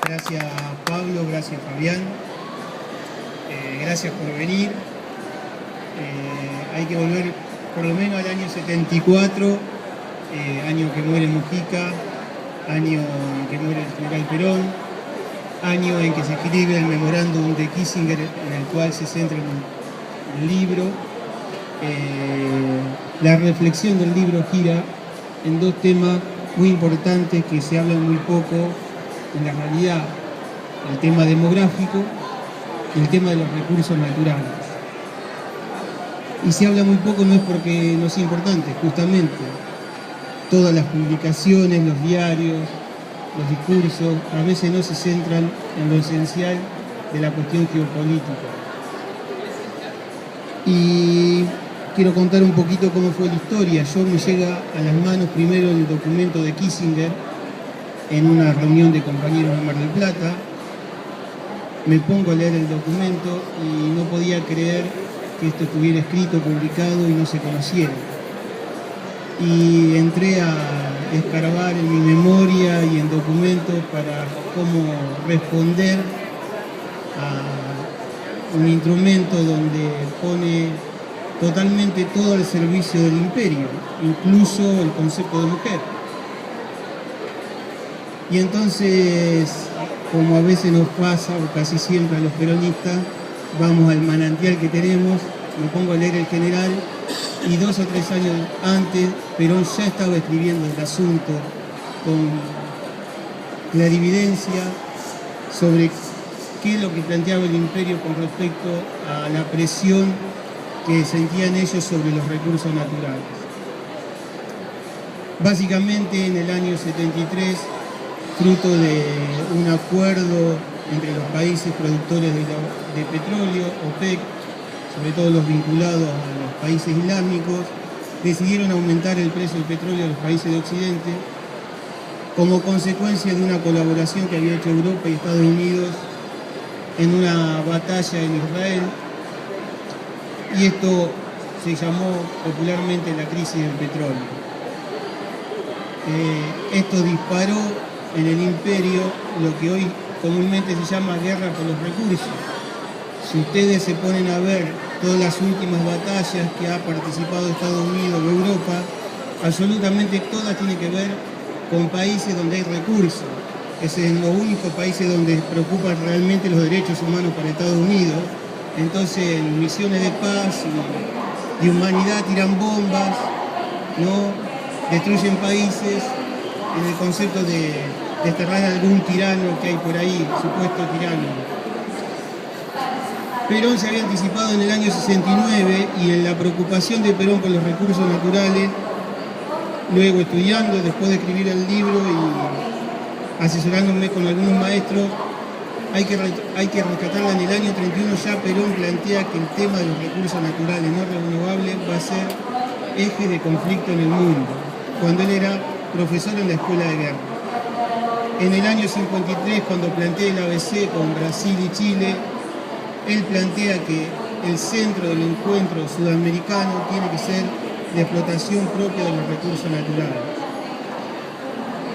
Gracias Pablo, gracias Fabián, gracias por venir. Hay que volver por lo menos al año 74, año que muere Mujica, año en que muere el general Perón, año en que se escribe el memorándum de Kissinger, en el cual se centra el libro. La reflexión del libro gira en dos temas muy importantes que se hablan muy poco en la realidad: el tema demográfico y el tema de los recursos naturales. Y se habla muy poco no es porque no sea importante, justamente todas las publicaciones, los diarios, los discursos a veces no se centran en lo esencial de la cuestión geopolítica. Y quiero contar un poquito cómo fue la historia. Yo me llega a las manos primero el documento de Kissinger en una reunión de compañeros de Mar del Plata. Me pongo a leer el documento y no podía creer que esto estuviera escrito, publicado y no se conociera. Y entré a escarbar en mi memoria y en documentos para cómo responder a un instrumento donde pone totalmente todo al servicio del imperio, incluso el concepto de mujer. Y entonces, como a veces nos pasa, o casi siempre a los peronistas, vamos al manantial que tenemos, me pongo a leer El General, y 2 o 3 años antes Perón ya estaba escribiendo el asunto con clarividencia sobre qué es lo que planteaba el imperio con respecto a la presión que sentían ellos sobre los recursos naturales. Básicamente en el año 73, fruto de un acuerdo entre los países productores de petróleo, OPEC, sobre todo los vinculados a los países islámicos, decidieron aumentar el precio del petróleo a los países de Occidente como consecuencia de una colaboración que había hecho Europa y Estados Unidos en una batalla en Israel, y esto se llamó popularmente la crisis del petróleo. Esto disparó en el imperio lo que hoy comúnmente se llama guerra por los recursos. Si ustedes se ponen a ver todas las últimas batallas que ha participado Estados Unidos o Europa, absolutamente todas tienen que ver con países donde hay recursos. Es en los únicos países donde preocupan realmente los derechos humanos para Estados Unidos. Entonces, en misiones de paz y de humanidad tiran bombas, ¿no? Destruyen países en el concepto de desterrar a algún tirano que hay por ahí, supuesto tirano. Perón se había anticipado en el año 69 y en la preocupación de Perón por los recursos naturales, luego estudiando, después de escribir el libro y asesorándome con algunos maestros, hay que rescatarla. En el año 31 ya Perón plantea que el tema de los recursos naturales no renovables va a ser eje de conflicto en el mundo, cuando él era profesor en la Escuela de Guerra. En el año 53, cuando plantea el ABC con Brasil y Chile, él plantea que el centro del encuentro sudamericano tiene que ser la explotación propia de los recursos naturales.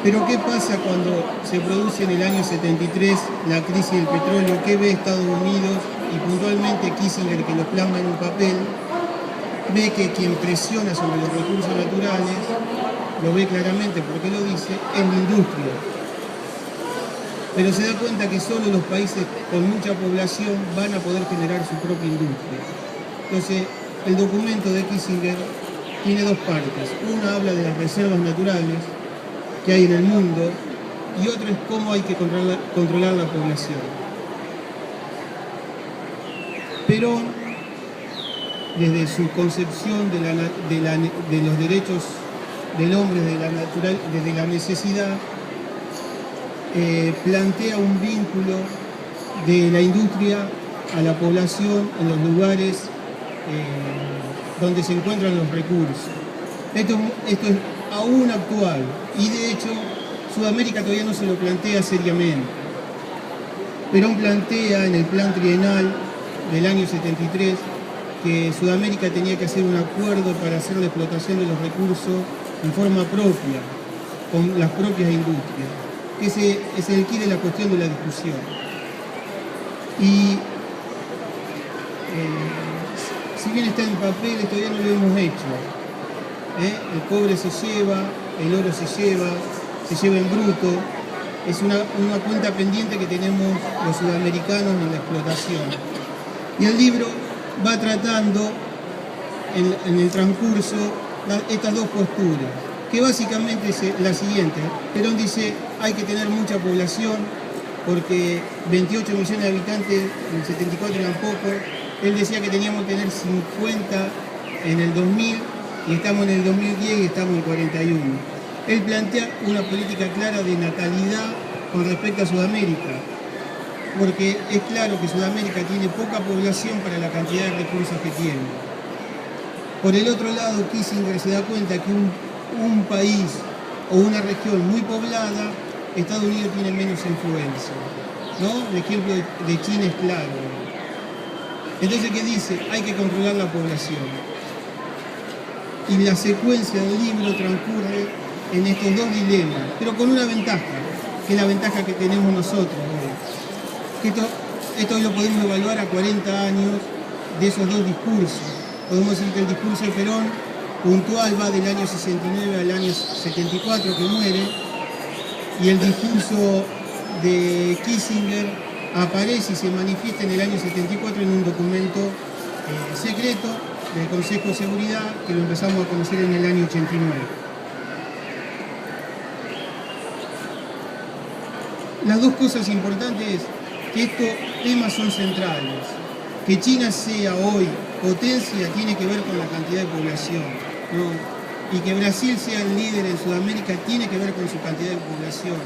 Pero ¿qué pasa cuando se produce en el año 73 la crisis del petróleo? ¿Qué ve Estados Unidos? Y puntualmente Kissinger, que lo plasma en un papel, ve que quien presiona sobre los recursos naturales, lo ve claramente porque lo dice, es la industria. Pero se da cuenta que solo los países con mucha población van a poder generar su propia industria. Entonces, el documento de Kissinger tiene dos partes. Una habla de las reservas naturales que hay en el mundo y otra es cómo hay que controlar la población. Perón, desde su concepción de los derechos del hombre desde la necesidad, plantea un vínculo de la industria a la población en los lugares donde se encuentran los recursos. Esto es aún actual y de hecho Sudamérica todavía no se lo plantea seriamente. Perón plantea en el plan trienal del año 73 que Sudamérica tenía que hacer un acuerdo para hacer la explotación de los recursos en forma propia, con las propias industrias. que ese es el quid de la cuestión de la discusión. Y si bien está en papel, todavía no lo hemos hecho. El cobre se lleva, el oro se lleva en bruto. Es una cuenta pendiente que tenemos los sudamericanos en la explotación. Y el libro va tratando en el transcurso estas dos posturas, que básicamente es la siguiente. Perón dice hay que tener mucha población porque 28 millones de habitantes en el 74 eran pocos. Él decía que teníamos que tener 50 en el 2000 y estamos en el 2010 y estamos en 41. Él plantea una política clara de natalidad con respecto a Sudamérica, porque es claro que Sudamérica tiene poca población para la cantidad de recursos que tiene. Por el otro lado, Kissinger se da cuenta que un país o una región muy poblada, Estados Unidos tiene menos influencia, ¿no? El ejemplo de China es claro. Entonces, ¿qué dice? Hay que controlar la población. Y la secuencia del libro transcurre en estos dos dilemas, pero con una ventaja, que es la ventaja que tenemos nosotros hoy. Que esto lo podemos evaluar a 40 años de esos dos discursos. Podemos decir que el discurso de Perón puntual va del año 69 al año 74 que muere, y el discurso de Kissinger aparece y se manifiesta en el año 74 en un documento secreto del Consejo de Seguridad que lo empezamos a conocer en el año 89. Las dos cosas importantes es que estos temas son centrales. Que China sea hoy potencia tiene que ver con la cantidad de población, ¿no? Y que Brasil sea el líder en Sudamérica tiene que ver con su cantidad de población.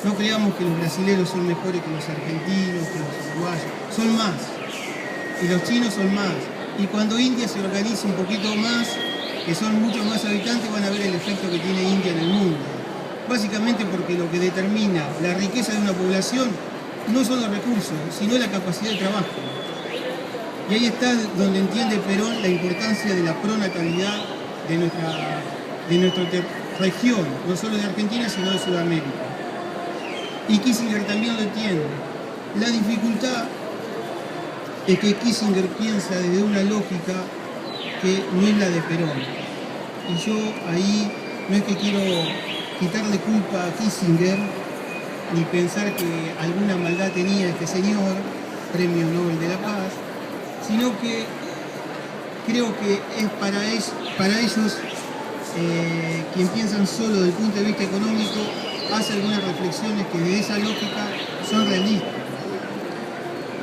No creamos que los brasileños son mejores que los argentinos, que los uruguayos. Son más. Y los chinos son más. Y cuando India se organiza un poquito más, que son muchos más habitantes, van a ver el efecto que tiene India en el mundo. Básicamente porque lo que determina la riqueza de una población no son los recursos, sino la capacidad de trabajo. Y ahí está donde entiende Perón la importancia de la pronatalidad de nuestra región, no solo de Argentina, sino de Sudamérica. Y Kissinger también lo entiende. La dificultad es que Kissinger piensa desde una lógica que no es la de Perón. Y yo ahí no es que quiero quitarle culpa a Kissinger ni pensar que alguna maldad tenía este señor, Premio Nobel de la Paz, sino que creo que es para ellos quien piensan solo desde el punto de vista económico, hace algunas reflexiones que de esa lógica son realistas.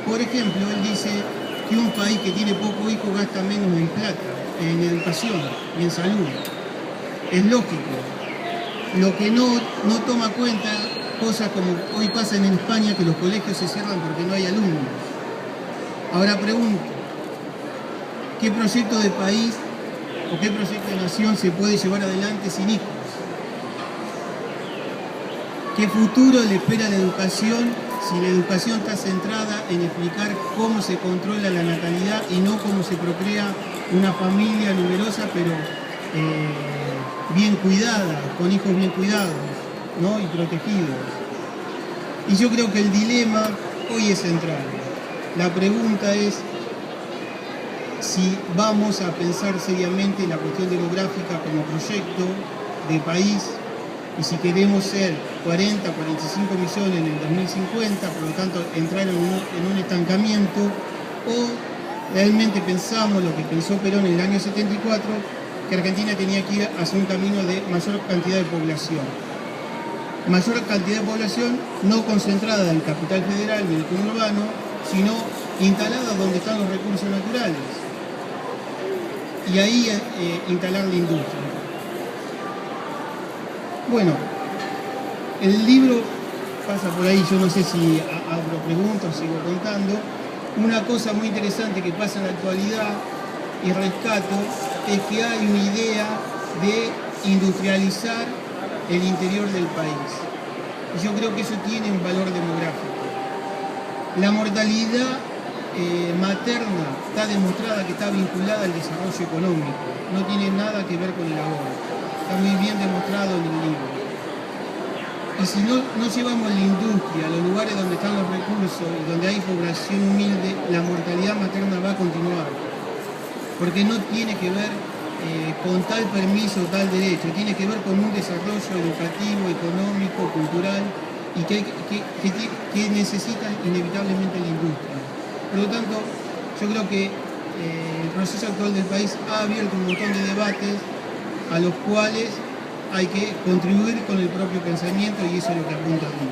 Por ejemplo, él dice que un país que tiene poco hijo gasta menos en plata, en educación y en salud. Es lógico. Lo que no toma cuenta cosas como hoy pasa en España, que los colegios se cierran porque no hay alumnos. Ahora pregunto, ¿qué proyecto de país o qué proyecto de nación se puede llevar adelante sin hijos? ¿Qué futuro le espera a la educación si la educación está centrada en explicar cómo se controla la natalidad y no cómo se procrea una familia numerosa pero bien cuidada, con hijos bien cuidados, ¿no? Y protegidos? Y yo creo que el dilema hoy es central. La pregunta es si vamos a pensar seriamente la cuestión demográfica como proyecto de país, y si queremos ser 40, 45 millones en el 2050, por lo tanto entrar en un estancamiento, o realmente pensamos lo que pensó Perón en el año 74, que Argentina tenía que ir hacia un camino de mayor cantidad de población. Mayor cantidad de población no concentrada en el capital federal ni en el conurbano, sino instalada donde están los recursos naturales. Y ahí instalar la industria. Bueno, el libro pasa por ahí, yo no sé si abro preguntas o sigo contando. Una cosa muy interesante que pasa en la actualidad y rescato es que hay una idea de industrializar el interior del país. Y yo creo que eso tiene un valor demográfico. La mortalidad materna está demostrada que está vinculada al desarrollo económico, no tiene nada que ver con el ahorro. Está muy bien demostrado en el libro. Y si no llevamos la industria a los lugares donde están los recursos y donde hay población humilde, la mortalidad materna va a continuar. Porque no tiene que ver con tal permiso o tal derecho, tiene que ver con un desarrollo educativo, económico, cultural y que necesita inevitablemente la industria. Por lo tanto, yo creo que el proceso actual del país ha abierto un montón de debates a los cuales hay que contribuir con el propio pensamiento y eso es lo que apunta a mí.